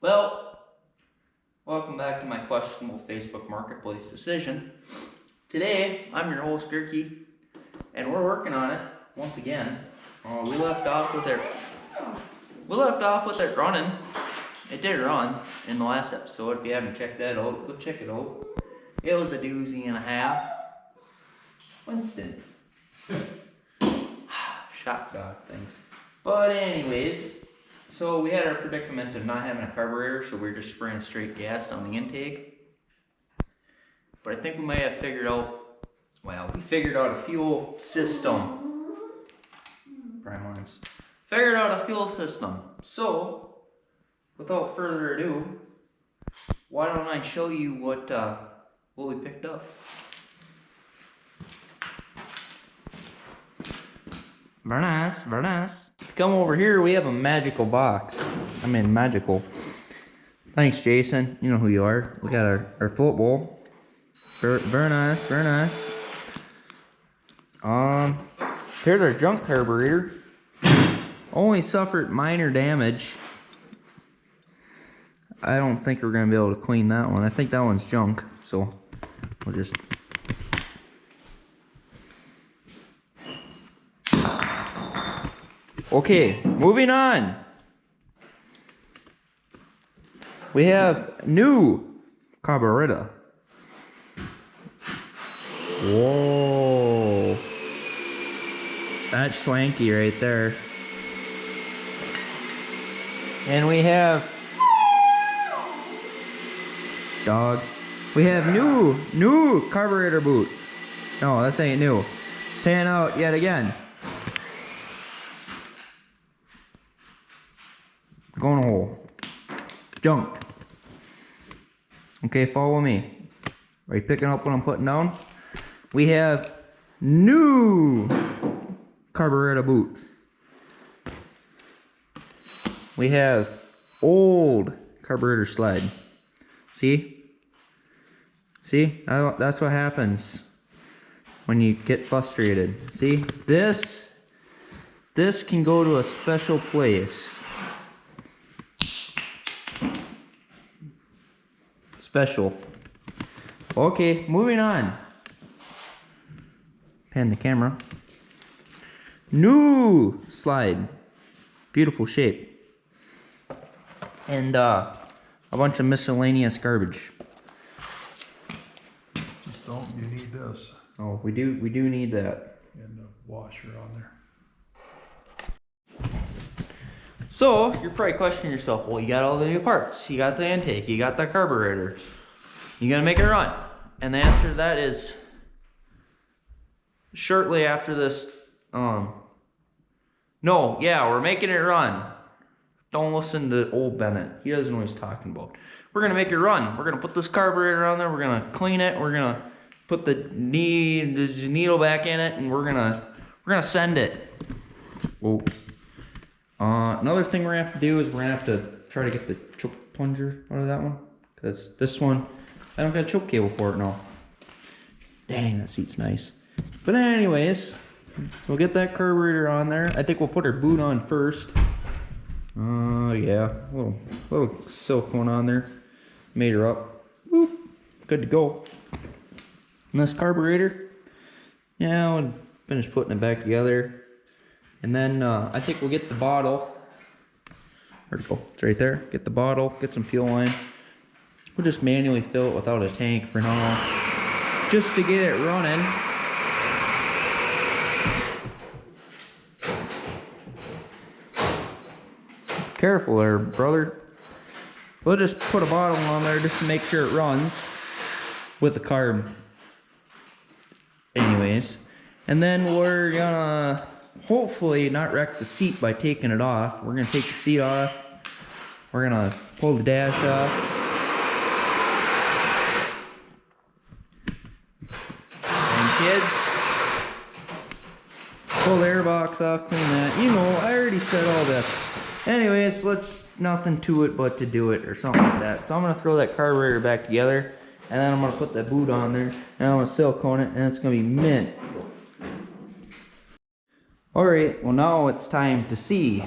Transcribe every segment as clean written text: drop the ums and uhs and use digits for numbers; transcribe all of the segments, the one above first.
Well, welcome back to my questionable Facebook Marketplace decision. Today, I'm your host, Gerke, and we're working on it once again. We left off with it running. It did run in the last episode. If you haven't checked that out, go check it out. It was a doozy and a half. Winston. Shock dog things. But anyways, so we had our predicament of not having a carburetor, so we were just spraying straight gas down the intake. But I think we may have figured out, we figured out a fuel system. Prime lines. Figured out a fuel system. So, without further ado, why don't I show you what we picked up. Very nice, very nice. Come over here, we have a magical box. I mean, magical. Thanks, Jason. You know who you are. We got our float bowl. Very nice, very nice. Here's our junk carburetor. Only suffered minor damage. I don't think we're gonna be able to clean that one. I think that one's junk, so we'll just. Okay, moving on. We have new carburetor. Whoa. That's swanky right there. And we have dog. We have new carburetor boot. No, this ain't new. Pan out yet again. Going hole. Junk. Okay, follow me. Are you picking up what I'm putting down? We have new carburetor boot. We have old carburetor slide. See? See? That's what happens when you get frustrated. See? This can go to a special place. Special. Okay, moving on. Pan the camera. New slide. Beautiful shape. And a bunch of miscellaneous garbage. Just don't, you need this. Oh, we do need that. And the washer on there. So, you're probably questioning yourself, well, you got all the new parts, you got the intake, you got the carburetor, you gonna make it run? And the answer to that is, shortly after this, we're making it run. Don't listen to old Bennett, he doesn't know what he's talking about. We're gonna make it run. We're gonna put this carburetor on there, we're gonna clean it, we're gonna put the needle back in it, and we're gonna send it. Whoa. Another thing we're gonna have to do is we're gonna have to try to get the choke plunger out of that one, because this one, I don't got a choke cable for it now. Dang, that seat's nice. But anyways, we'll get that carburetor on there. I think we'll put our boot on first. Yeah, little silicone on there. Made her up. Whoop, good to go. And this carburetor, yeah, I'll finish putting it back together. And then I think we'll get the bottle. Where'd it go? It's right there. Get the bottle, get some fuel line. We'll just manually fill it without a tank for now, just to get it running. Careful there, brother. We'll just put a bottle on there just to make sure it runs with the carb. Anyways, and then we're gonna hopefully not wreck the seat by taking it off. We're gonna take the seat off. We're gonna pull the dash off. And kids, pull the airbox off, clean that. You know, I already said all this. Anyways, nothing to it but to do it or something like that. So I'm gonna throw that carburetor back together, and then I'm gonna put that boot on there, and I'm gonna silicone it, and it's gonna be mint. Alright, well now it's time to see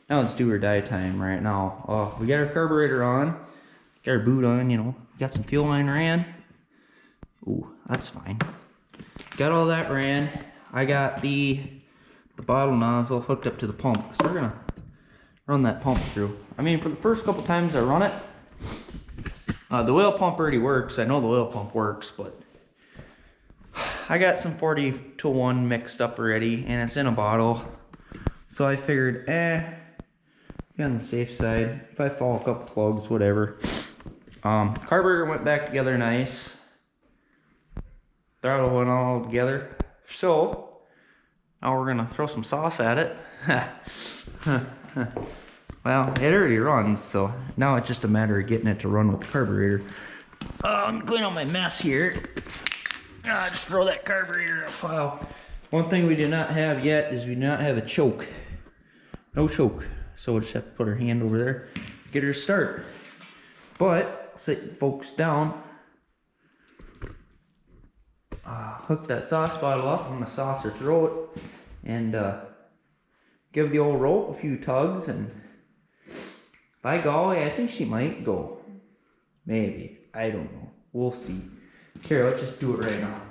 Now it's do or die time right now. We got our carburetor on, got our boot on, you know, got some fuel line ran. Ooh, that's fine. Got all that ran. I got the bottle nozzle hooked up to the pump, so we're gonna run that pump through. I mean, for the first couple times I run it, the oil pump already works. I know the oil pump works, but I got some 40-to-1 mixed up already, and it's in a bottle. So I figured, be on the safe side. If I fall a couple plugs, whatever. Carburetor went back together nice. Throttle went all together. So now we're gonna throw some sauce at it. Well, it already runs, so now it's just a matter of getting it to run with the carburetor. I'm cleaning out my mess here. Just throw that carburetor up. Wow. One thing we do not have yet is we do not have a choke. No choke. So we'll just have to put our hand over there, get her to start. But, sit folks down. Hook that sauce bottle up on the saucer throat and give the old rope a few tugs, and by golly, I think she might go. Maybe. I don't know. We'll see. Here, let's just do it right now.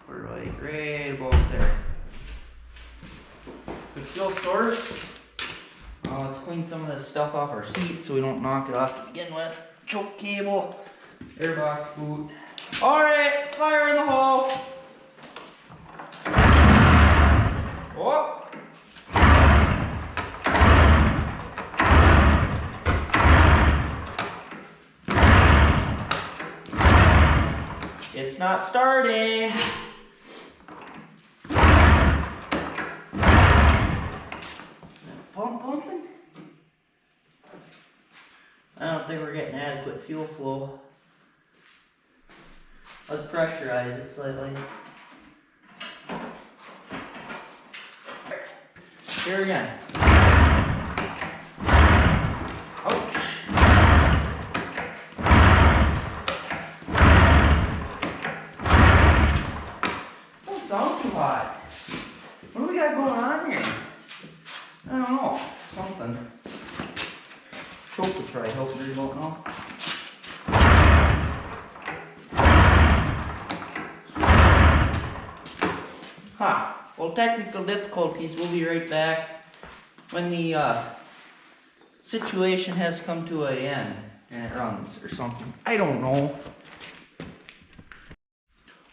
We're like right about there. Good fuel source. Let's clean some of this stuff off our seat so we don't knock it off to begin with. Choke cable, airbox boot. Alright, fire in the hole. Oh. It's not starting. Pump pumping? I don't think we're getting adequate fuel flow. Let's pressurize it slightly. Here again. Ouch. Don't sound too hot. What do we got going on here? I don't know. Something. Choke will try helping her, don't know. Well, technical difficulties. We'll be right back when the situation has come to an end and it runs or something. I don't know.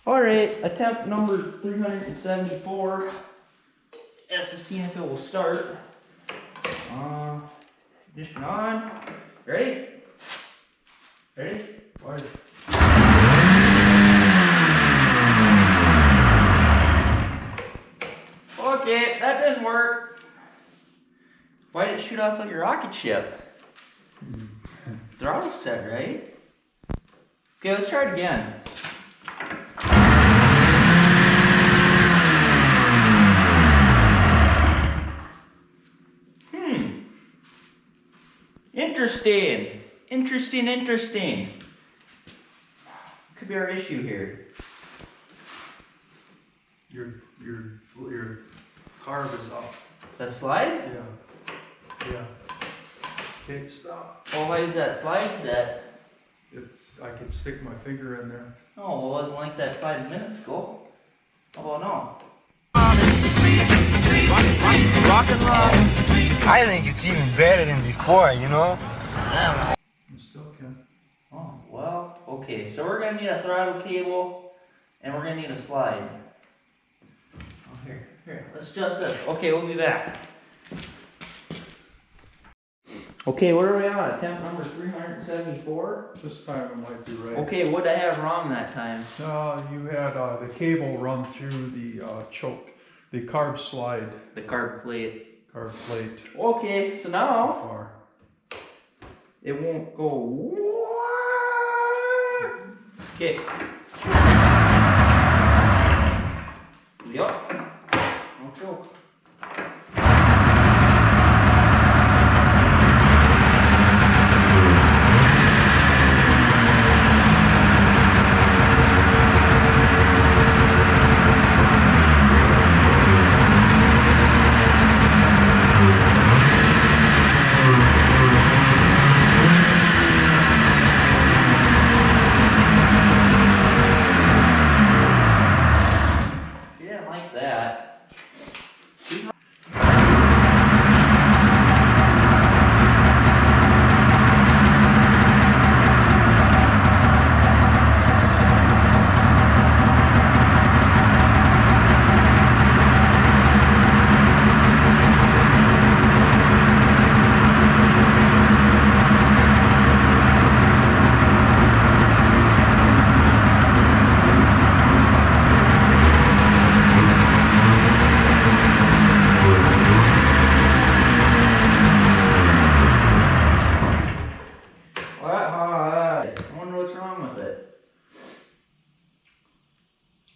Alright, attempt number 374. Let's see if it will start. Ignition on. Ready? Ready? Right. Okay, that didn't work. Why did it shoot off like a rocket ship? Throttle set, right? Okay, let's try it again. Interesting. Interesting. Could be our issue here. Your carb is up. The slide? Yeah. Okay, stop. Oh, why is that slide set? I can stick my finger in there. Oh, well, it wasn't like that 5 minutes ago. Oh, no. Rock and roll. I think it's even better than before, you know? You still can. Oh, well, okay. So we're going to need a throttle cable, and we're going to need a slide. Oh, here. Let's adjust this. Okay, we'll be back. Okay, what are we on? Attempt number 374? This time it might be right. Okay, what did I have wrong that time? You had the cable run through the choke, the carb slide, The carb plate. carb plate. Okay, so Too now far. it won't go. Okay. Yup. No choke.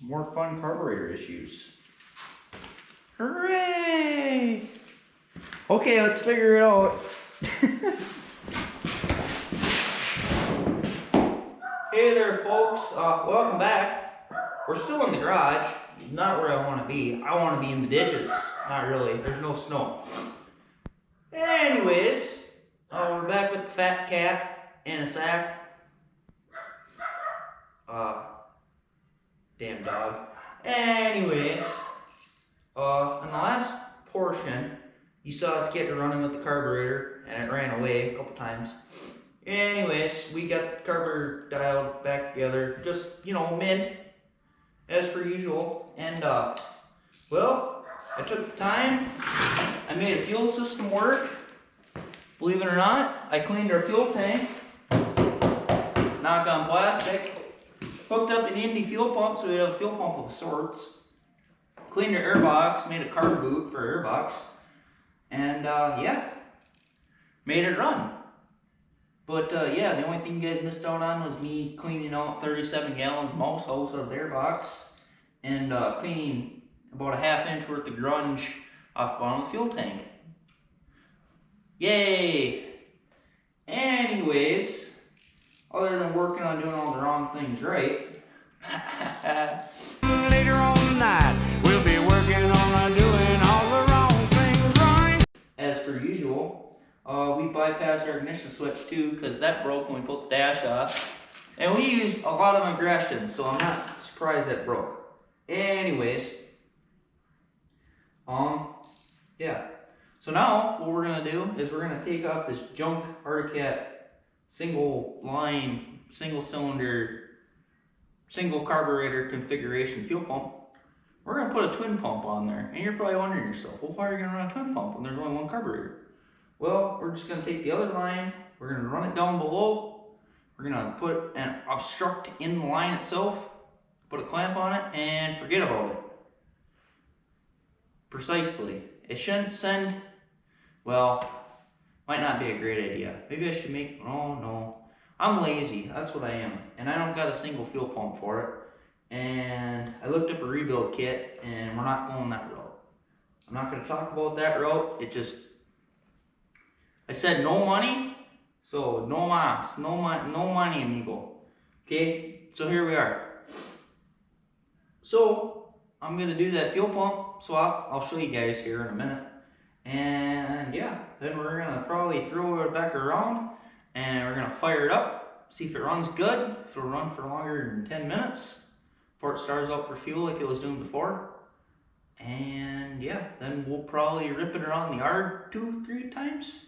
more fun carburetor issues. Hooray! Okay, let's figure it out. Hey there, folks. Welcome back. We're still in the garage. Not where I want to be. I want to be in the ditches. Not really. There's no snow. Anyways, we're back with the fat cat in a sack. Damn dog. Anyways, in the last portion, you saw us get running with the carburetor, and it ran away a couple times. Anyways, we got the carburetor dialed back together, just, you know, mint, as per usual. And, well, I took the time, I made a fuel system work. Believe it or not, I cleaned our fuel tank, knock on plastic, hooked up an Indy fuel pump, so we have a fuel pump of sorts. Cleaned our air box, made a carb boot for air box, and yeah, made it run. But yeah, the only thing you guys missed out on was me cleaning out 37 gallons mouse hose out of the air box, and cleaning about a ½ inch worth of grunge off the bottom of the fuel tank. Yay! Anyways, other than working on doing all the wrong things right, later on tonight, we'll be working on doing all the wrong things right. As per usual, we bypassed our ignition switch too, because that broke when we pulled the dash off. And we used a lot of aggression, so I'm not surprised that broke. Anyways, yeah. So now, what we're gonna do is we're gonna take off this junk Cat single line, single cylinder, single carburetor configuration fuel pump. We're gonna put a twin pump on there. And you're probably wondering yourself, well, why are you gonna run a twin pump when there's only one carburetor? Well, we're just gonna take the other line, we're gonna run it down below, we're gonna put an obstruct in the line itself, put a clamp on it, and forget about it. Precisely. It shouldn't send, well, might not be a great idea. Maybe I should make, oh no. I'm lazy, that's what I am. And I don't got a single fuel pump for it. And I looked up a rebuild kit, and we're not going that route. I'm not gonna talk about that route, it just, I said no money, so no mas, no money, amigo. Okay, so here we are. So I'm gonna do that fuel pump swap. I'll show you guys here in a minute. And yeah, then we're gonna probably throw it back around, and we're gonna fire it up, see if it runs good, if it'll run for longer than 10 minutes before it starts up for fuel like it was doing before. And yeah, then we'll probably rip it around the yard 2-3 times.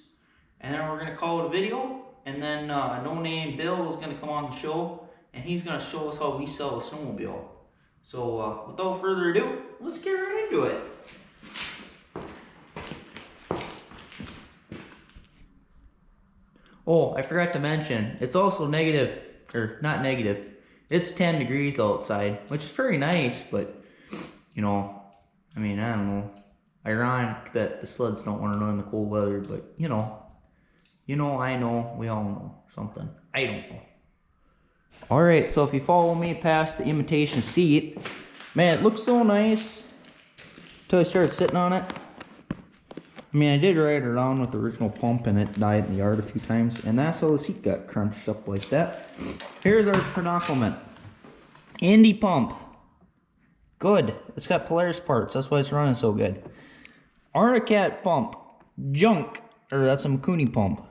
And then we're gonna call it a video, and then No Name Bill is gonna come on the show, and he's gonna show us how we sell a snowmobile. So without further ado, let's get right into it. Oh, I forgot to mention, it's also negative, or not negative, it's 10 degrees outside, which is pretty nice, but you know, I mean, I don't know, ironic that the sleds don't want to run in the cold weather, but you know, I know, we all know something. I don't know. Alright, so if you follow me past the imitation seat, man, it looks so nice until I started sitting on it. I mean, I did ride it around with the original pump, and it died in the yard a few times, and that's how the seat got crunched up like that. Here's our prenoclement. Indy pump. Good. It's got Polaris parts, that's why it's running so good. Cat pump. Junk. Or that's a Mikuni pump.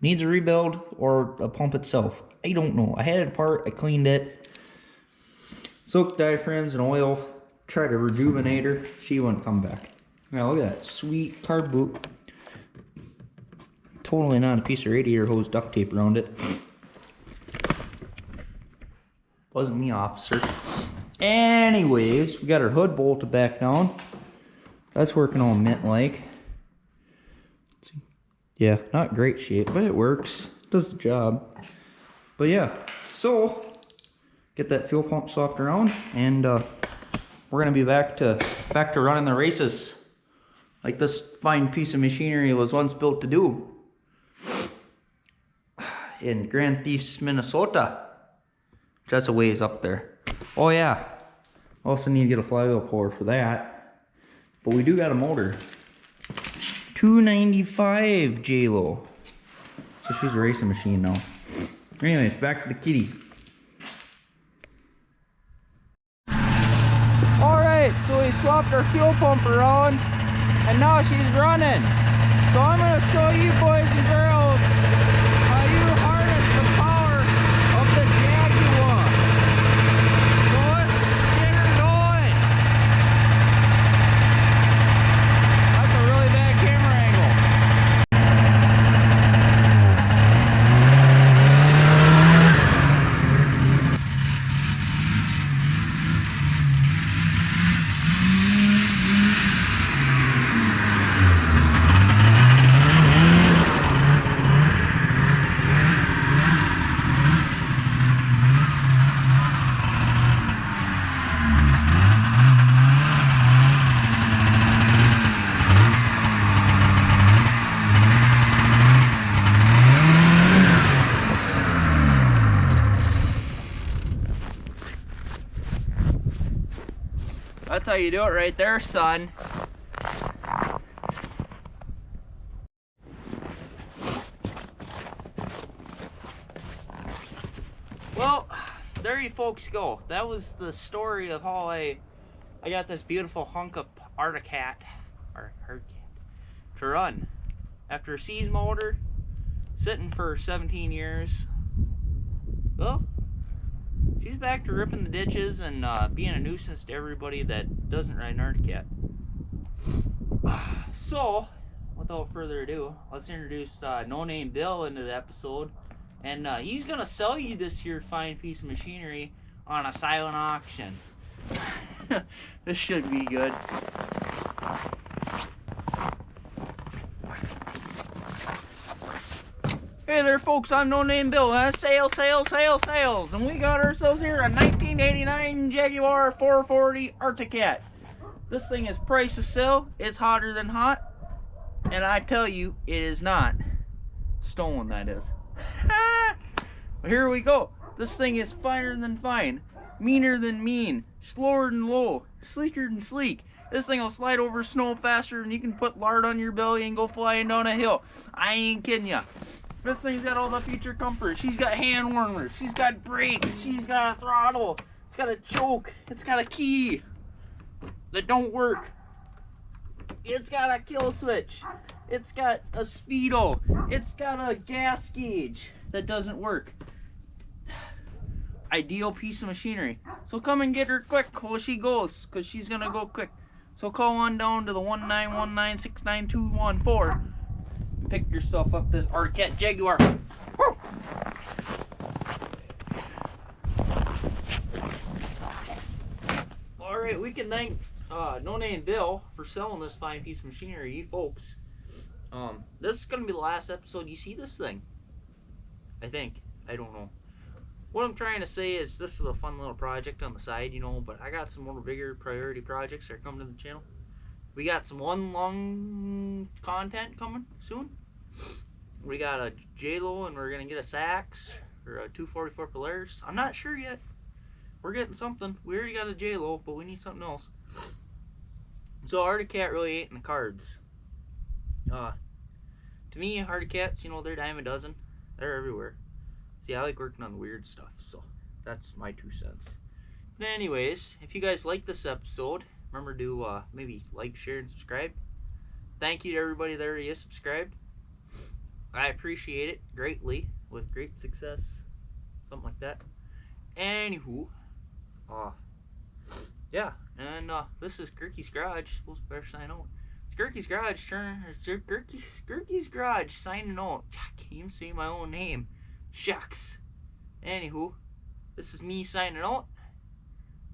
Needs a rebuild or a pump itself. I don't know. I had it apart, I cleaned it. Soaked diaphragms in oil. Tried to rejuvenate her. She wouldn't come back. Now look at that sweet carb boot. Totally not a piece of radiator hose duct tape around it. Wasn't me, officer. Anyways, we got our hood bolted back down. That's working all mint-like. Yeah, not great shape, but it works. Does the job. But yeah, so get that fuel pump swapped around, and we're gonna be back to running the races like this fine piece of machinery was once built to do in Grand Thieves, Minnesota. That's a ways up there. Oh yeah. Also need to get a flywheel puller for that. But we do got a motor. 295 J-Lo. So she's a racing machine now. Anyways, back to the kitty. Alright, so we swapped our fuel pump around and now she's running. So I'm gonna show you boys and girls how you harness the power of the Jaguar. So let's get her going. That's a really bad camera angle. That's how you do it right there, son. Well, there you folks go. That was the story of how I got this beautiful hunk of Cat to run. After a C's motor, sitting for 17 years. Well, she's back to ripping the ditches and being a nuisance to everybody that doesn't ride an Cat. So, without further ado, let's introduce No Name Bill into the episode. And he's gonna sell you this here fine piece of machinery on a silent auction. This should be good. Hey there folks, I'm No Name Bill, and that's sales, and we got ourselves here a 1989 Jaguar 440 Cat. This thing is priced to sell, it's hotter than hot, and I tell you, it is not. Stolen, that is. Well, here we go. This thing is finer than fine, meaner than mean, slower than low, sleeker than sleek. This thing will slide over snow faster than you can put lard on your belly and go flying down a hill. I ain't kidding ya. This thing's got all the feature comfort. She's got hand warmers. She's got brakes. She's got a throttle. It's got a choke. It's got a key that don't work. It's got a kill switch. It's got a speedo. It's got a gas gauge that doesn't work. Ideal piece of machinery. So come and get her quick while she goes, because she's going to go quick. So call on down to the 191969214. Pick yourself up this Cat Jaguar. Woo! Alright, we can thank No Name Bill for selling this fine piece of machinery, you folks. This is going to be the last episode you see this thing. I think. I don't know. What I'm trying to say is this is a fun little project on the side, you know, but I got some more bigger priority projects that are coming to the channel. We got some one long content coming soon. We got a J-Lo and we're going to get a Sax or a 244 Polaris. I'm not sure yet. We're getting something. We already got a J-Lo, but we need something else. So Cat really ain't in the cards. To me, Cats, you know, they're a dime a dozen. They're everywhere. See, I like working on the weird stuff, so that's my 2 cents. But anyways, if you guys like this episode, remember to maybe like, share, and subscribe. Thank you to everybody that already is subscribed. I appreciate it greatly, with great success. Something like that. Anywho, yeah, and this is Gerkie's Garage. Supposed to better sign out. It's Gerkie's Garage. Gerkie's Garage signing out. I can't even say my own name. Shucks. Anywho, this is me signing out.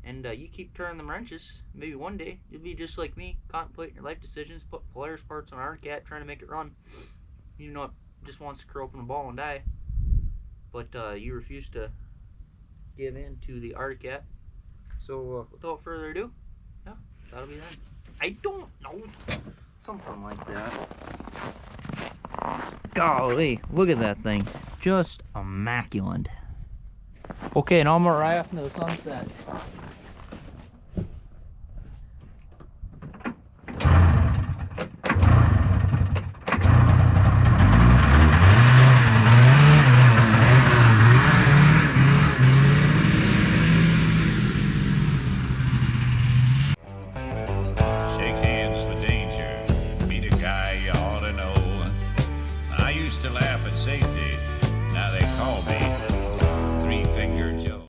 And you keep turning them wrenches. Maybe one day you'll be just like me, contemplating your life decisions, put Polaris parts on our Cat, trying to make it run. You know, it just wants to curl up in a ball and die. But you refuse to give in to the Cat. So without further ado, yeah, that'll be that. I don't know. Something like that. Golly, look at that thing. Just immaculate. Okay, now I'm gonna ride off into the sunset.